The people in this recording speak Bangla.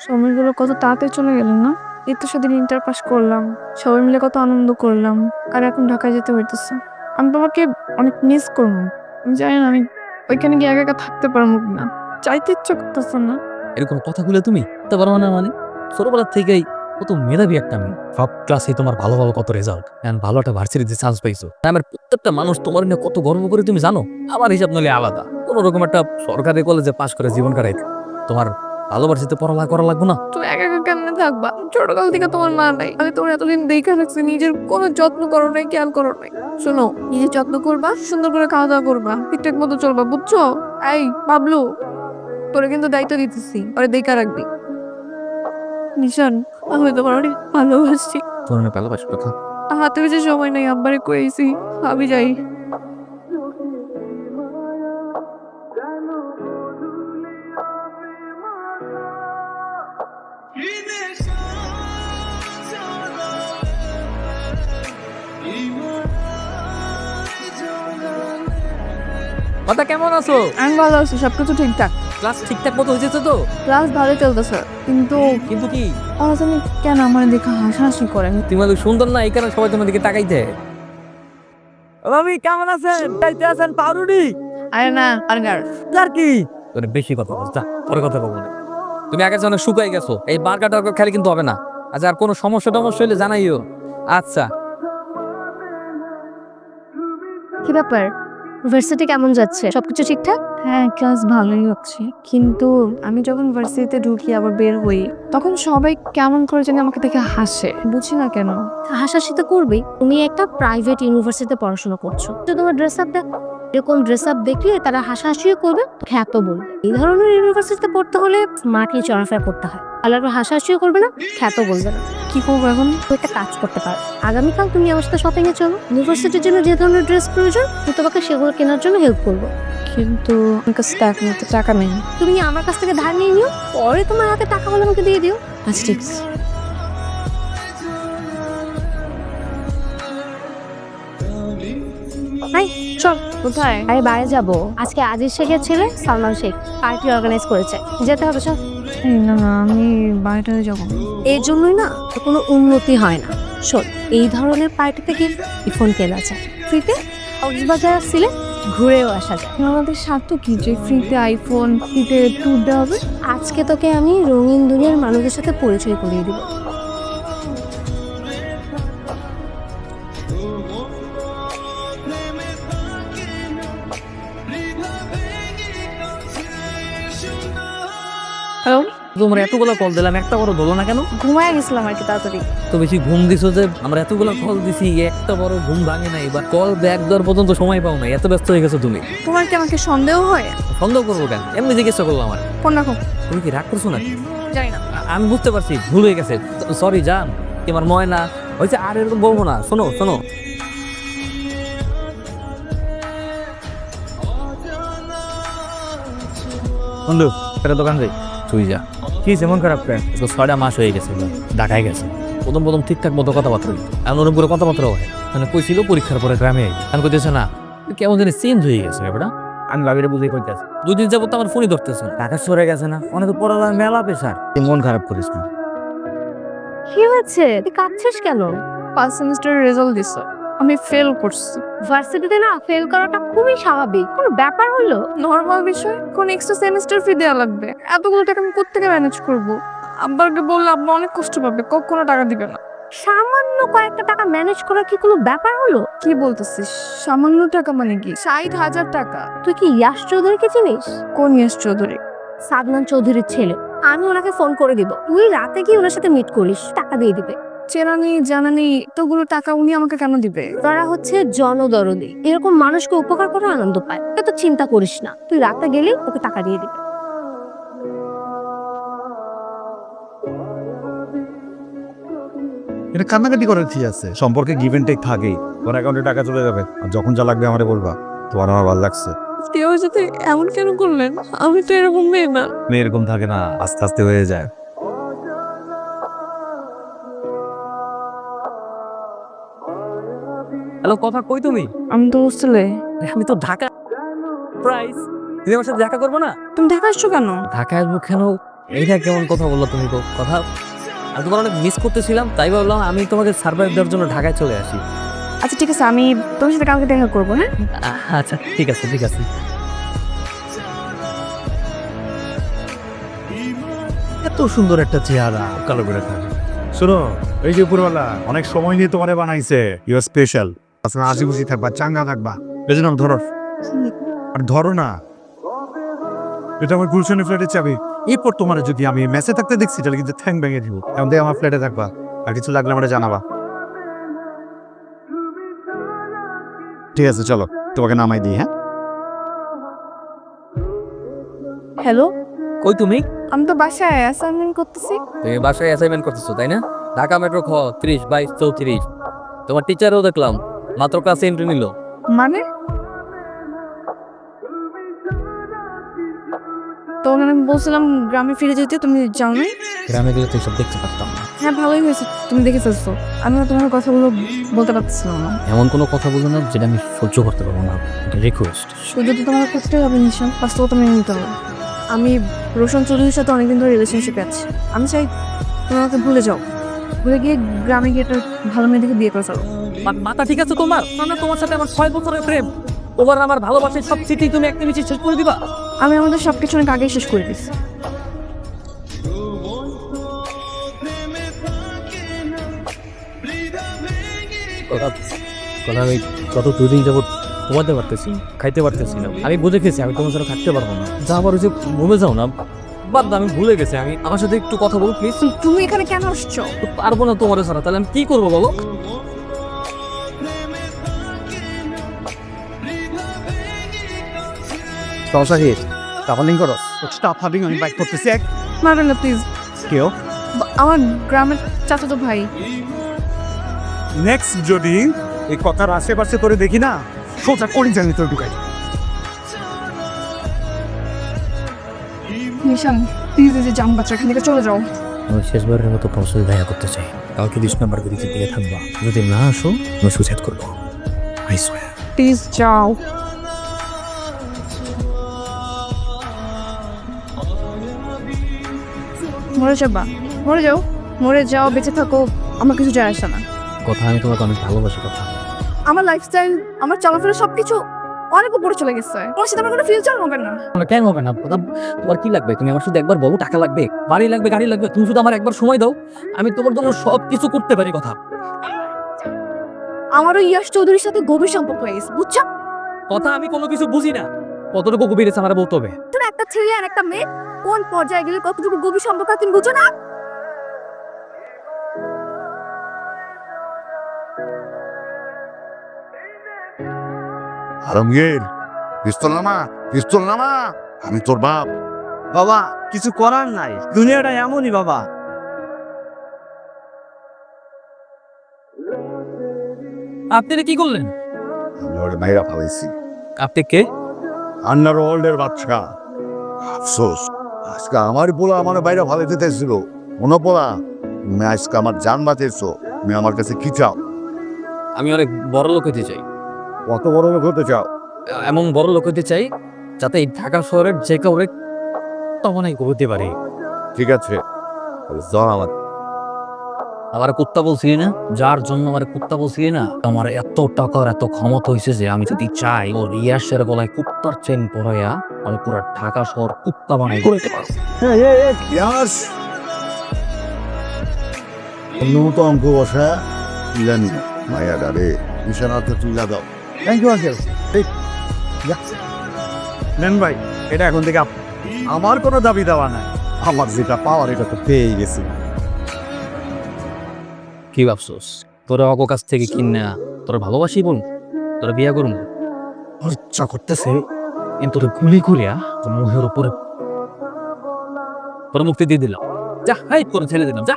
সময়গুলো কত তাড়াতাড়ি চলে গেল না। এই তো সেদিন ইন্টার পাস করলাম, সবাই মিলে কত আনন্দ করলাম, আর এখন ঢাকায় যেতে হইতেছে। আমি তোমাকে অনেক মিস করবো। আমি জানি না আমি ওইখানে গিয়ে একা একা থাকতে পারবো না, চাইতে ইচ্ছা করতেছে না। এরকম কথাগুলো তুমি তা পারো না মানে? ছোটবেলার থেকেই কত মেধাবী একটা মেয়ে, সব ক্লাসে তোমার ভালো ভালো কত রেজাল্ট, এন্ড ভালো একটা ভার্সিটিতে চান্স পাইছো। আমার প্রত্যেকটা মানুষ তোমার নিয়ে কত গর্ব করে তুমি জানো। আমার হিসাব নলে আলাদা, কোন রকম একটা সরকারি কলেজে পাশ করে জীবন কাটাইতে তোমার ভালোবাসিতে পড়ালেখা করা লাগবে না। তুমি একা একা কেমনে থাকবা? ছোটকাল থেকে তোমার মা নাই, আমি তোমার এতদিন দেখে রাখছি, নিজের কোনো যত্ন করো নাই, খেয়াল করো নাই। শোনো, নিজের যত্ন করবা, সুন্দর করে খাওয়া দাওয়া করবা, ঠিকঠাক মতো চলবা, বুঝছো? এই বাবলু, তোরে কিন্তু দায়িত্ব দিতেছি, ওরে দেখা রাখবি। নিশান, আমি তোমার অনেক ভালোবাসি। তোর ভালোবাসি কথা হাতে বেশি সময় নাই, আব্বারে কইছি আমি যাই। কথা কেমন আছো? আমি ভালো আছি, সবকিছু ঠিকঠাক। ক্লাস ঠিকঠাক মতো হয়েছে তো? ক্লাস ভালোই চলতেছে, কিন্তু কিন্তু কি ওরা জানি কেন আমার দেখে হাসাহাসি করে। তুমি অনেক সুন্দর না, এই কারণে সবাই তোমার দিকে তাকাইতে। ভাবি কেমন আছেন? চাইতে আছেন পাউরুটি? আরে না, বার্গার। আর কি তোরে বেশি কথা বলছ, যা পরে কথা বলবো না। তুমি আগে অনেক শুকাই গেছো, এই বার্গার টার্গার খেলে কিন্তু হবে না। আচ্ছা, আর কোনো সমস্যা টমস্যা হলে জানাইও। আচ্ছা, কি ব্যাপার, ভার্সিটি কেমন যাচ্ছে? সবকিছু ঠিকঠাক? হ্যাঁ, ক্লাস ভালোই হচ্ছে, কিন্তু আমি যখন ভার্সিটিতে ঢুকি আবার বের হই, তখন সবাই কেমন করে জানি আমাকে দেখে হাসে, বুঝি না কেন। হাসাহাসি তো করবেই, তুমি একটা প্রাইভেট ইউনিভার্সিটিতে পড়াশোনা করছো, তো তোমার ড্রেস আপ দেখো, এরকম ড্রেস আপ দেখলে তারা হাসাহাসিও করবে, খ্যাত বলবে। এই ধরনের ইউনিভার্সিটিতে পড়তে হলে স্মার্টলি চলাফেরা করতে হয়, আলার হাসাহাসিও করবে না, খ্যাত বলবে না। কি করবো এখন? তো একটা কাজ করতে পারো, আগামীকাল তুমি আমার সাথে শপিং এ চলো। ইউনিভার্সিটির জন্য যে ধরনের ড্রেস প্রয়োজন আমি তোমাকে সেগুলো কেনার জন্য হেল্প করবো। কিন্তু আমার কাছে টাকা নেই। তুমি আমার কাছ থেকে ধার নিয়ে নিও, পরে তোমার হাতে টাকা হলে আমাকে দিয়ে দিও। আচ্ছা, ঠিক আছে। হাই, চল। কোথায়? আরে বাইরে যাবো, আজকে আজিজ শেখের ছেলে সালমান শেখ পার্টি অর্গানাইজ করেছে, যেতে হবে। চল। এই না না, আমি বাড়িতে যাবো। এর জন্যই না কোনো উন্নতি হয় না। শোন, এই ধরনের পার্টিতে গেলে ফোন কেনা যায় ফ্রিতে, কক্সবাজার আসলে ঘুরেও আসা যায়। আমাদের স্বার্থ কি যে ফ্রিতে আইফোন, ফ্রিতে ট্যুর দেওয়া হবে? আজকে তোকে আমি রঙিন দুনিয়ার মানুষের সাথে পরিচয় করিয়ে দিব। হ্যালো, তোমার এতগুলো কল দিলাম, একটা বড় ধরলো না কেন? ঘুমায় গেছিলাম আর কি, তাড়াতাড়ি। তো বেশি ঘুম দিছো যে, আমরা এতগুলো কল দিছি, একটা বড় ঘুম ভাঙে নাই, বা কল ব্যাক দেওয়ার পর্যন্ত সময় পাও নাই, এত ব্যস্ত হয়ে গেছো তুমি। তোমার কি আমাকে সন্দেহ হয়? সন্দেহ করবো কেন, এমনি জিজ্ঞেস করলাম। আমার ফোন রাখো। তুমি কি রাগ করছো নাকি? জানি না। আমি বুঝতে পারছি, ভুল হয়ে গেছে, সরি জান। তোমার ময়না হয়েছে, আর এরকম বলবো না। শোনো শোনো, বন্ধু একটা দোকান যাই, তুই যা। কি যেমন খারাপ প্ল্যান? তো 6টা মাস হয়ে গেছে, ঢাকায় গেছে। প্রথম প্রথম ঠিকঠাক মতো কথাবার্তা হইতো, এমন অনেকগুলো কথাবার্তা হয়। মানে কইছিল পরীক্ষার পরে গ্রামে আই, আমি কইতেছে না, কেমন জানি চেঞ্জ হয়ে গেছে ব্যাপারটা। আমি ভাবিরে বুঝে কইতেছি 2 দিন যাবত আমার ফোনই ধরতেছে না। ঢাকা সরে গেছে না, অনেক পড়ালাম মেলা পেশার। তুই মন খারাপ করিস না। কি হয়েছে, তুই কাঁদছিস কেন? ফার্স্ট সেমিস্টারের রেজাল্ট দিছে, আমি ফেল করছি। ভার্সিটিতে না ফেল করাটা খুবই স্বাভাবিক, কোনো ব্যাপার হলো? নর্মাল বিষয়, কোন এক্সট্রা সেমিস্টার ফি দেওয়া লাগবে? এতগুলো টাকা আমি কোত্থেকে ম্যানেজ করবো? আব্বাকে বললে আব্বা অনেক কষ্ট পাবে, কখনো টাকা দিবে না। সামান্য কয়েকটা টাকা ম্যানেজ করা কি কোনো ব্যাপার হলো? কি বলতেছিস? সামান্য টাকা মানে কি? 60,000 টাকা? তুই কি ইয়াশ চৌধুরীকে চিনিস? কোন ইয়াশ চৌধুরী? সাদমান চৌধুরীর ছেলে। আমি ওনাকে ফোন করে দিব, তুই রাতে গিয়ে ওনার সাথে মিট করিস, টাকা দিয়ে দিবে। চেনা নেই জানা নেই, এতগুলো টাকা উনি আমাকে কেন দিবে? তারা হচ্ছে জনদরদি, এরকম মানুষকে উপকার করে আনন্দ পায়, এত চিন্তা করিস না, তুই রাতে গেলেই ওকে টাকা দিয়ে দিবে। এটা কান্নাকাটি করার কি আছে? সম্পর্কে গিভ এন্ড টেক থাকেই। তোর অ্যাকাউন্টে টাকা চলে যাবে, আর যখন যা লাগবে আমারে বলবা। তোমার আমার ভালো লাগছে। কেউ সাথে এমন কেন করলেন? আমি তো এরকম মেয়ে না। মেয়ে এরকম থাকে না, আস্তে আস্তে হয়ে যায়। হ্যালো, কথা কই তুমি? আমি তো হোস্টেলে। আমি তো ঢাকা প্রাইস, তুমি আমার সাথে দেখা করবো না? তুমি দেখা আসছো কেন? ঢাকা আসবো কেন এইটা কেমন কথা বললো তুমি গো? কথা আমি তোমার অনেক মিস করতেছিলাম, তাই ভাবলাম আমি তোমাকে সারপ্রাইজ দেওয়ার জন্য ঢাকায় চলে আসি। আচ্ছা ঠিক আছে, আমি তোমার সাথে কালকে দেখা করবো, হ্যাঁ? আচ্ছা ঠিক আছে ঠিক আছে। এত সুন্দর একটা চেহারা কালো করে থাকে। শোনো, এই যে উপরওয়ালা অনেক সময় নিয়ে তোমারে বানাইছে, ইউ আর স্পেশাল। আচ্ছা হাসি খুশি থাকবা, চাঙ্গা থাকবা। বেজে নাও, ধরো। আর ধরো না, এটা আমার গুলশানের ফ্ল্যাটের চাবি। এরপর তোমার যদি আমি মেসে থাকতে দেখছি তাহলে কিন্তু ঠ্যাং ভেঙে দিব। এখন থেকে আমার ফ্ল্যাটে থাকবা, আর কিছু লাগলে আমরা জানাবা। ঠিক আছে, চলো তোমাকে নামাই দিই। হ্যাঁ, হ্যালো, কই তুমি? আমি তো বাসায় অ্যাসাইনমেন্ট করতেছি। তুমি বাসায় অ্যাসাইনমেন্ট করতেছো তাই না? ঢাকা মেট্রো খ 30 22 34। তোমার টিচারও দেখলাম মাত্র ক্লাসে এন্ট্রি নিল। মানে তখন আমি বলছিলাম গ্রামে ফিরে যেতে, তুমি যাও নাই। গ্রামে গেলে তো এসব দেখতে পারতাম না। হ্যাঁ ভালোই হয়েছে তুমি দেখে ফেলছো, আমি না তোমার কথাগুলো বলতে পারতেছিলাম না। এমন কোনো কথা বলো না যেটা আমি সহ্য করতে পারবো না। রিকোয়েস্ট। শুধু তো তোমার করতে হবে নিশান, বাস্তবতা মেনে নিতে হবে। আমি রোশন চৌধুরীর সাথে অনেকদিন ধরে রিলেশনশিপে আছি। আমি চাই তুমি আমাকে ভুলে যাও, ভুলে গিয়ে গ্রামে গিয়ে একটা ভালো মেয়ে দেখে বিয়ে করে ফেলো। মাথা ঠিক আছে তোমার? না, তোমার সাথে আমার 6 বছরের প্রেম, তোমার আমার ভালোবাসার সব স্মৃতি তুমি একটা নিচে শেষ করে দিবা? আমি আমাদের সবকিছু অনেক আগেই শেষ করে দিচ্ছি। কথা আমি গত 2 দিন যাবত ঘুমাতে পারতেছি, খাইতে পারতেছি না। আমি বুঝে গেছি আমি তোমার সাথে থাকতে পারবো না। যা আবার ওই যে ঘুমে যাও না, বাদ দাও, আমি ভুলে গেছি। আমি আমার সাথে একটু কথা বল প্লিজ। তুমি এখানে কেন আসছো? পারবো না তোমার ছাড়া, তাহলে আমি কি করবো বলো? সাহিদ টাফালিং করো। টাফালিং আমি বাইক করতেছি। এক মারবেন না প্লিজ। কেউ আমার গ্রামের চাচাতো ভাই। নেক্সট যদি এই কথার আশেপাশে তোরে দেখি না, সোজা করি জানি তোর ঢুকাই। নিশান প্লিজ, এই যে জাম বাচ্চা, এখান থেকে চলে যাও। আমি শেষবারের মতো তোমার সাথে দেখা করতে চাই। কালকে 20 নম্বর গলিতে দিয়ে থাকবা। যদি না আসো আমি সুইসাইড করবো। I swear. প্লিজ যাও। মরে যাবা, মরে যাও, মরে যাও, বেঁচে থাকো, আমার কিছু যায় আসে না। কথা আমি তোমাকে অনেক ভালোবাসি। কথা আমার লাইফস্টাইল, আমার চলাফেরা সবকিছু অনেক উপরে চলে গেছে। তোমার সাথে আমার কোনো ফিউচার হবে না। কেন হবে না? তোমার কি লাগবে? তুমি আমার শুধু একবার বলো। টাকা লাগবে, বাড়ি লাগবে, গাড়ি লাগবে, তুমি শুধু আমার একবার সময় দাও, আমি তোমার জন্য সব কিছু করতে পারি। কথা আমারও ইয়াশ চৌধুরীর সাথে গভীর সম্পর্ক হয়ে গেছে, বুঝছো? কথা আমি কোনো কিছু বুঝি না। কতটুকু গভীর আছে আমার বলতে হবে। তুমি একটা ছেলে আর একটা মেয়ে কোন পর্যায়ে গেলে কতটুকু গভীর সম্পর্ক তুমি বুঝো না? আলমগীর, পিস্তল নামা, পিস্তল নামা। আমি তোর বাপ। বাবা কিছু করার নাই, দুনিয়াটা এমনই বাবা। আপনি এটা কি করলেন? আমি ওর মাইরা ফেলাইছি। আপনি কে? আন্ডার ওয়ার্ল্ডের বাচ্চা। আফসোস, আজকে আমার পোলা আমার বাইরে ফালাইতে চাইছিল। মনে পোলা, তুমি আজকে আমার জান বাঁচিয়েছো। তুমি আমার কাছে কি চাও? আমি অনেক বড় লোক হতে চাই। কত বড় লোক হতে চাও? এমন বড় লোক হতে চাই যাতে এই ঢাকা শহরের যে কাউরে তখনই করতে পারি। ঠিক আছে, তাহলে চল আমার। আমার কুত্তা বলছিলি না? যার জন্য আমার কুত্তা বলছিলি না, আমার এত টাকার এত ক্ষমতা হয়েছে যে আমি যদি চাই ও রিয়াসের গলায় কুত্তার চেন পরাইয়া আমি পুরো ঢাকা শহর কুত্তা বানাই করতে পারবো। ইয়াস, উন্নত অঙ্ক বসা জানি মায়া ডারে নিশানাতে তুলে দাও। Thank you uncle. নেন ভাই, এটা এখন থেকে আমার কোনো দাবি দেওয়া নাই। আমার যেটা পাওয়ার এটা তো পেয়ে গেছি। কি ভাবছোস তোরা অক কাছ থেকে কিনা তোরা ভালোবাসি বল, তোরা বিয়া করুন? ইচ্ছা করতেছে কিন্তু তোর গুলি করিয়া তোর মুখের উপরে তোর মুক্তি দিয়ে দিলাম। যা হাই করে ছেড়ে দিলাম, যা।